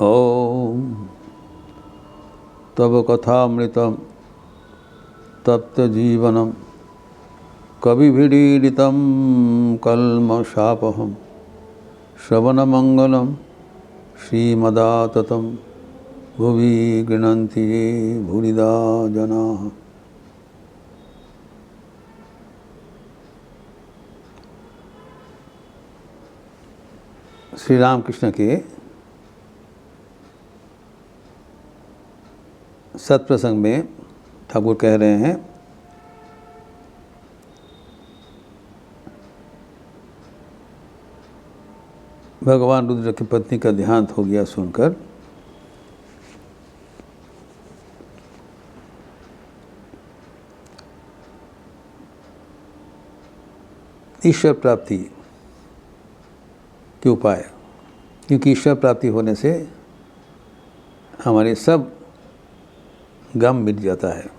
ओम तव कथामृतं तप्त जीवनम कविभिरीडितं कल्मषापहं श्रवणमंगलं श्रीमदाततं भुवि गृह्णन्ति ये भूरिदा जनाः। श्री रामकृष्ण के सत्प्रसंग में ठाकुर कह रहे हैं, भगवान रुद्र की पत्नी का देहांत हो गया सुनकर ईश्वर प्राप्ति के उपाय, क्योंकि ईश्वर प्राप्ति होने से हमारे सब गम मिट जाता है।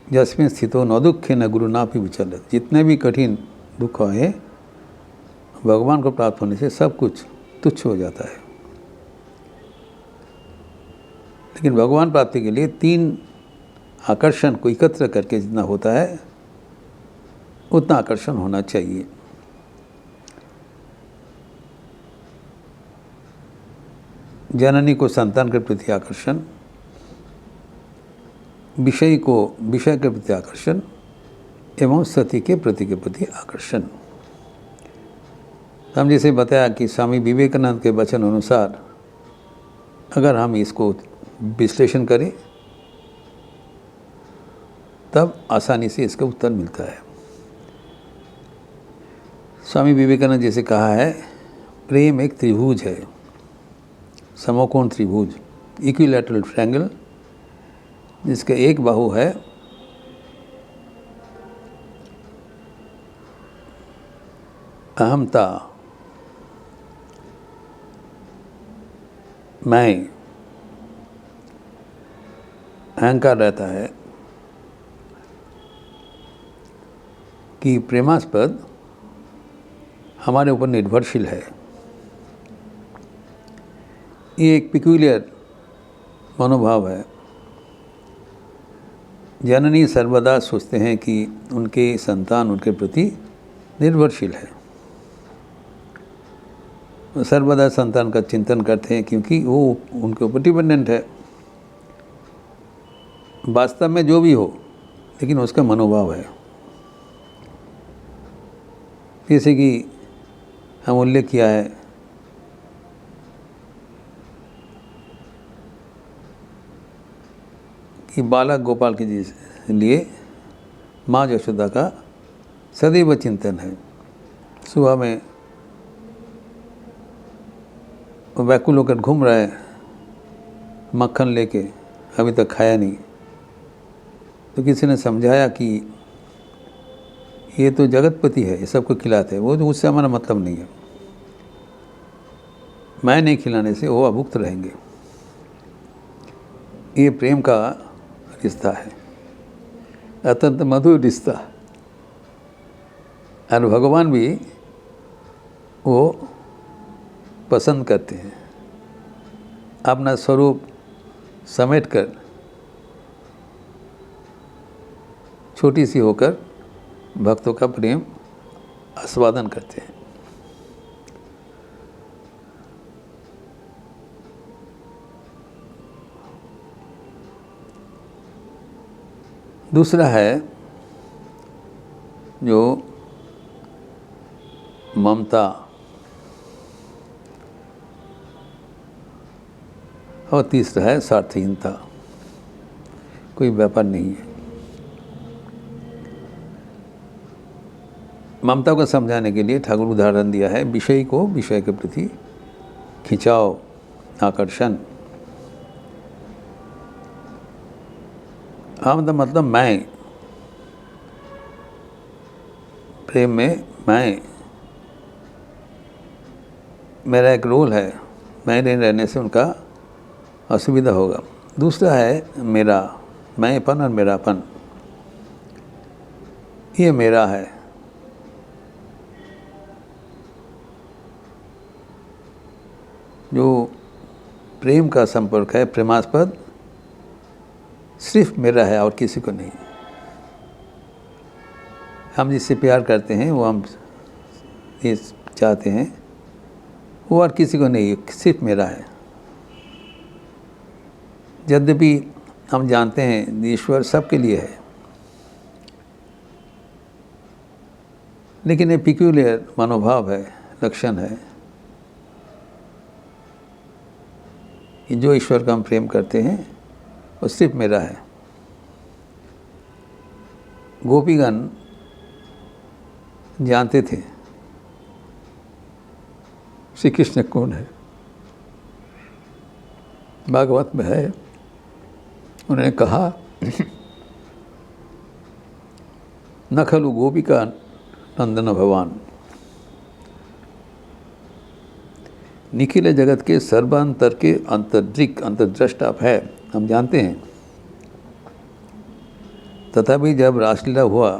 जस्मिन् स्थितो न दुखे न गुरुनापि विचलत्। जितने भी कठिन दुख आए, भगवान को प्राप्त होने से सब कुछ तुच्छ हो जाता है। लेकिन भगवान प्राप्ति के लिए 3 आकर्षण को एकत्र करके जितना होता है उतना आकर्षण होना चाहिए। जननी को संतान के प्रति आकर्षण, विषय को विषय के प्रति आकर्षण एवं सती के प्रति आकर्षण। हम जैसे बताया कि स्वामी विवेकानंद के वचन अनुसार अगर हम इसको विश्लेषण करें तब आसानी से इसका उत्तर मिलता है। स्वामी विवेकानंद जैसे कहा है, प्रेम एक त्रिभुज है, समकोण त्रिभुज, इक्विलैटरल ट्रायंगल, जिसका एक बाहु है अहमता, मैं, अहंकार रहता है कि प्रेमास्पद हमारे ऊपर निर्भरशील है। ये एक पिक्यूलियर मनोभाव है। जननी सर्वदा सोचते हैं कि उनके संतान उनके प्रति निर्भरशील है, सर्वदा संतान का चिंतन करते हैं क्योंकि वो उनके ऊपर डिपेंडेंट है। वास्तव में जो भी हो, लेकिन उसका मनोभाव है। जैसे कि हम उल्लेख किया है कि बालक गोपाल के लिए माँ यशोदा का सदैव चिंतन है। सुबह में वो व्याकुल होकर घूम रहा है मक्खन लेके, अभी तक खाया नहीं। तो किसी ने समझाया कि ये तो जगतपति है, ये सबको खिलाते हैं, वो तो उससे हमारा मतलब नहीं है। मैं नहीं खिलाने से वो अभुक्त रहेंगे। ये प्रेम का रिश्ता है, अत्यंत मधुर रिश्ता। और भगवान भी वो पसंद करते हैं अपना स्वरूप समेट कर, छोटी सी होकर भक्तों का प्रेम आस्वादन करते हैं। दूसरा है जो ममता, और तीसरा है स्वार्थहीनता। कोई व्यापार नहीं है। ममता को समझाने के लिए ठाकुर उदाहरण दिया है, विषय को विषय के प्रति खिंचाव, आकर्षण। मतलब मैं, प्रेम में मैं, मेरा एक रोल है, मैं नहीं रहने से उनका असुविधा होगा। दूसरा है मेरा, मैंपन और मेरापन। ये मेरा है, जो प्रेम का संपर्क है, प्रेमास्पद, सिर्फ मेरा है और किसी को नहीं। हम जिससे प्यार करते हैं वो हम ये चाहते हैं वो और किसी को नहीं, सिर्फ मेरा है। यद्यपि हम जानते हैं ईश्वर सबके लिए है, लेकिन ये पिक्यूलियर मनोभाव है, लक्षण है कि जो ईश्वर का हम प्रेम करते हैं वो सिर्फ मेरा है। गोपीगण जानते थे श्री कृष्ण कौन है, भागवत में है, उन्होंने कहा न खलु गोपिका नंदन भगवान, निखिल जगत के सर्वांतर के अंतर्दृक अंतर्दृष्ट आप है, हम जानते हैं। तथापि जब रासलीला हुआ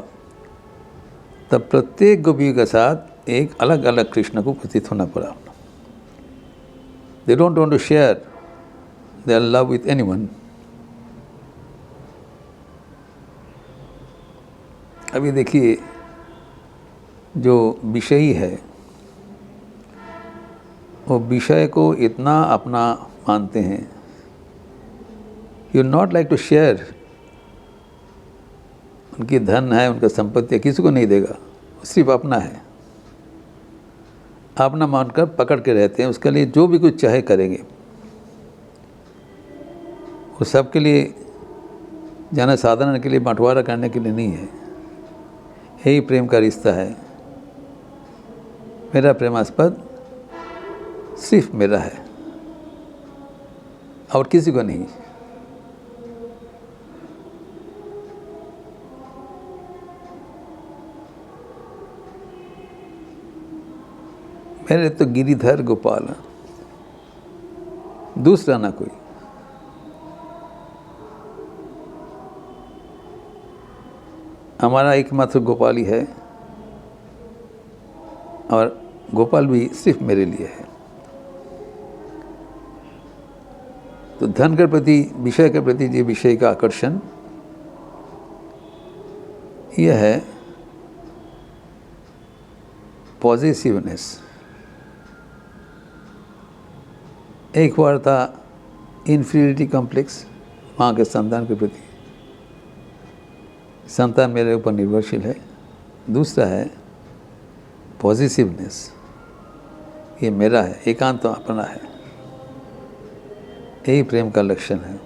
तब प्रत्येक गोपी के साथ एक अलग अलग कृष्ण को प्रतीत होना पड़ा। They don't want to share their love with anyone. अभी देखिए जो विषयी है वो विषय को इतना अपना मानते हैं, you not like to share. उनकी धन है, उनका संपत्ति किसी को नहीं देगा, सिर्फ अपना है, अपना मानकर पकड़ के रहते हैं। उसके लिए जो भी कुछ चाहे करेंगे, वो सबके लिए जन साधारण के लिए बंटवारा करने के लिए नहीं है। यही प्रेम का रिश्ता है। मेरा प्रेमास्पद सिर्फ मेरा है और किसी को नहीं। मेरे तो गिरिधर गोपाल, दूसरा ना कोई। हमारा एकमात्र गोपाल ही है और गोपाल भी सिर्फ मेरे लिए है। तो धन के प्रति, विषय के प्रति जो विषय का आकर्षण, यह है पॉजिटिवनेस। एक बार था इन्फीरियरिटी कॉम्प्लेक्स माँ के संतान के प्रति, संतान मेरे ऊपर निर्भरशील है। दूसरा है पॉजिटिवनेस, ये मेरा है, एकांत तो अपना है। यही प्रेम का लक्षण है।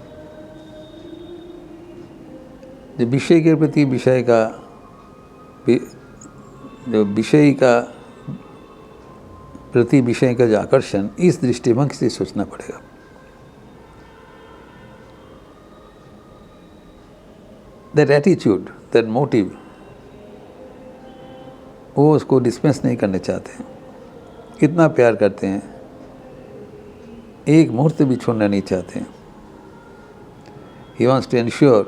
जो विषय के प्रति विषय का, जो विषय का प्रति विषय का जो आकर्षण, इस दृष्टिभंग से सोचना पड़ेगा। दैट एटीट्यूड, दैट मोटिव, वो उसको डिस्पेंस नहीं करने चाहते। कितना प्यार करते हैं, एक मुहूर्त भी छोड़ना नहीं चाहते। He wants to ensure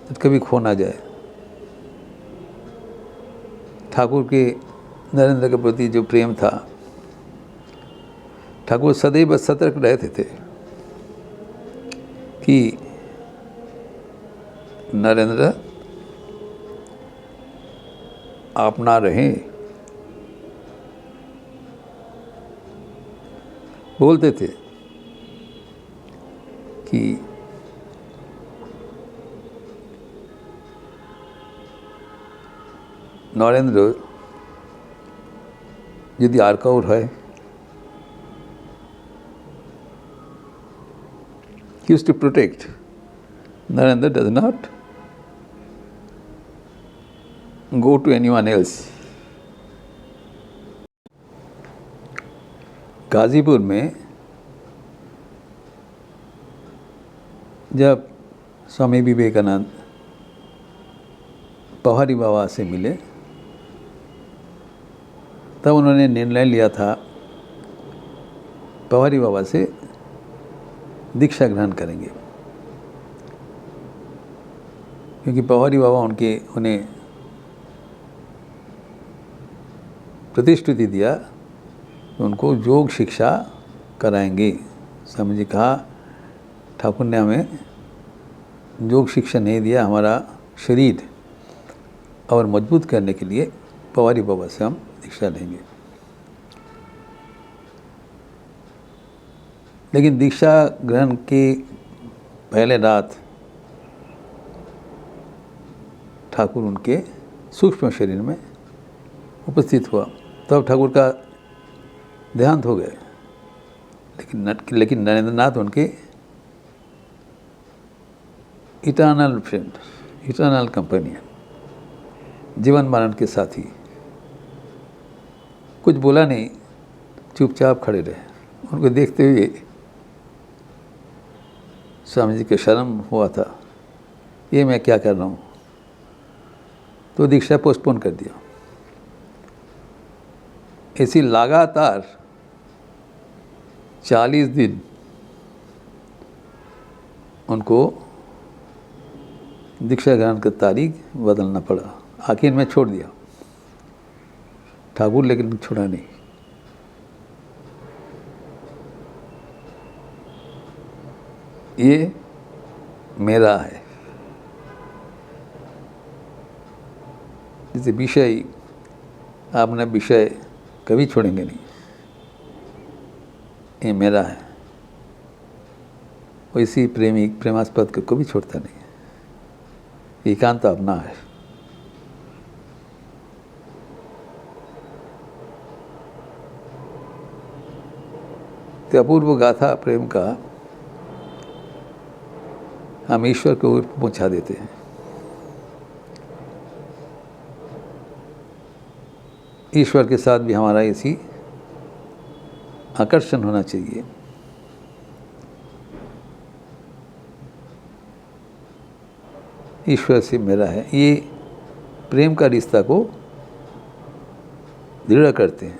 that कभी खो ना जाए। ठाकुर के नरेंद्र के प्रति जो प्रेम था, ठाकुर सदैव सतर्क रहते थे कि नरेंद्र आप ना रहें। बोलते थे कि नरेंद्र यदि आरकाउर है, he used to protect. Narendra does not go to anyone else. Ghazipur में जब स्वामी विवेकानंद पहाड़ी बाबा से मिले, तब उन्होंने निर्णय लिया था पहाड़ी बाबा से दीक्षा ग्रहण करेंगे, क्योंकि पहाड़ी बाबा उन्हें प्रतिश्रुति दिया कि उनको योग शिक्षा कराएंगे। स्वामी जी कहा, ठाकुर ने हमें योग शिक्षा नहीं दिया, हमारा शरीर और मजबूत करने के लिए पवारी बाबा से हम दीक्षा लेंगे। लेकिन दीक्षा ग्रहण के पहले रात ठाकुर उनके सूक्ष्म शरीर में उपस्थित हुआ, तब ठाकुर का देहांत हो गया। लेकिन नरेंद्रनाथ उनके इटर्नल फ्रेंड, इटर्नल कंपेनियन, जीवन मरण के साथी, कुछ बोला नहीं, चुपचाप खड़े रहे। उनको देखते हुए स्वामी जी के शर्म हुआ था, ये मैं क्या कर रहा हूँ, तो दीक्षा पोस्टपोन कर दिया। ऐसी लगातार 40 दिन उनको दीक्षा ग्रहण की तारीख बदलना पड़ा। आखिर में छोड़ दिया ठाकुर, लेकिन छोड़ा नहीं। ये मेरा है। जैसे विषय, आपने विषय कभी छोड़ेंगे नहीं, ये मेरा है। वैसी प्रेमी प्रेमास्पद को कभी छोड़ता नहीं, एकांत अपना है। तो अपूर्व गाथा प्रेम का हम ईश्वर को पहुंचा देते हैं। ईश्वर के साथ भी हमारा ऐसी आकर्षण होना चाहिए। ईश्वर से मेरा है, ये प्रेम का रिश्ता को दृढ़ करते हैं,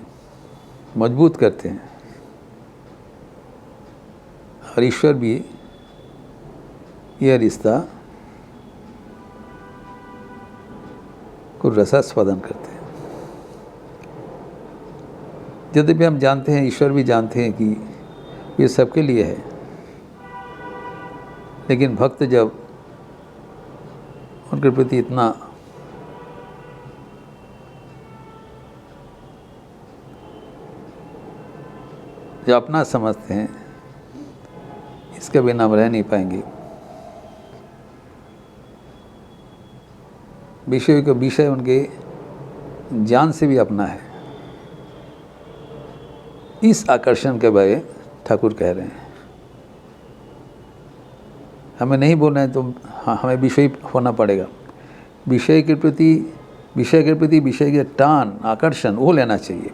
मजबूत करते हैं। और ईश्वर भी यह रिश्ता को रसास्वादन करते हैं। यद्यपि हम जानते हैं, ईश्वर भी जानते हैं कि ये सबके लिए है, लेकिन भक्त जब उनके प्रति इतना जो अपना समझते हैं, इसके बिना हम रह नहीं पाएंगे। विषय का विषय उनके जान से भी अपना है। इस आकर्षण के बारे ठाकुर कह रहे हैं। हमें नहीं बोलना है तो हमें विषय होना पड़ेगा। विषय के प्रति विषय के टान, आकर्षण वो लेना चाहिए।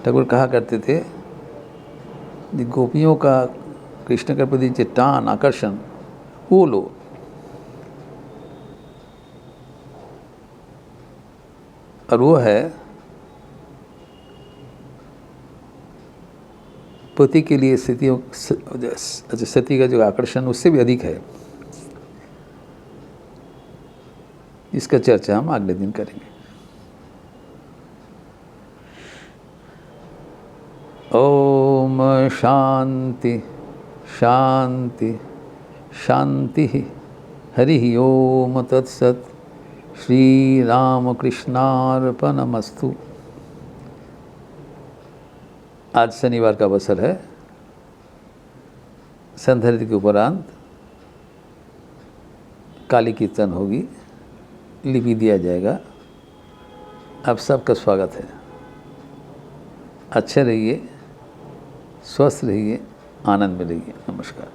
ठाकुर कहा करते थे, गोपियों का कृष्ण के प्रति जो टान, आकर्षण वो लो। और वो है पति के लिए सती का जो आकर्षण उससे भी अधिक है। इसका चर्चा हम अगले दिन करेंगे। ओम शांति शांति शांति। हरि ओम तत्सत। श्री राम कृष्णार्पणमस्तु। आज शनिवार का अवसर है। संध्या के उपरांत काली कीर्तन होगी, लिपि दिया जाएगा। आप सबका स्वागत है। अच्छे रहिए, स्वस्थ रहिए, आनंद में रहिए। नमस्कार।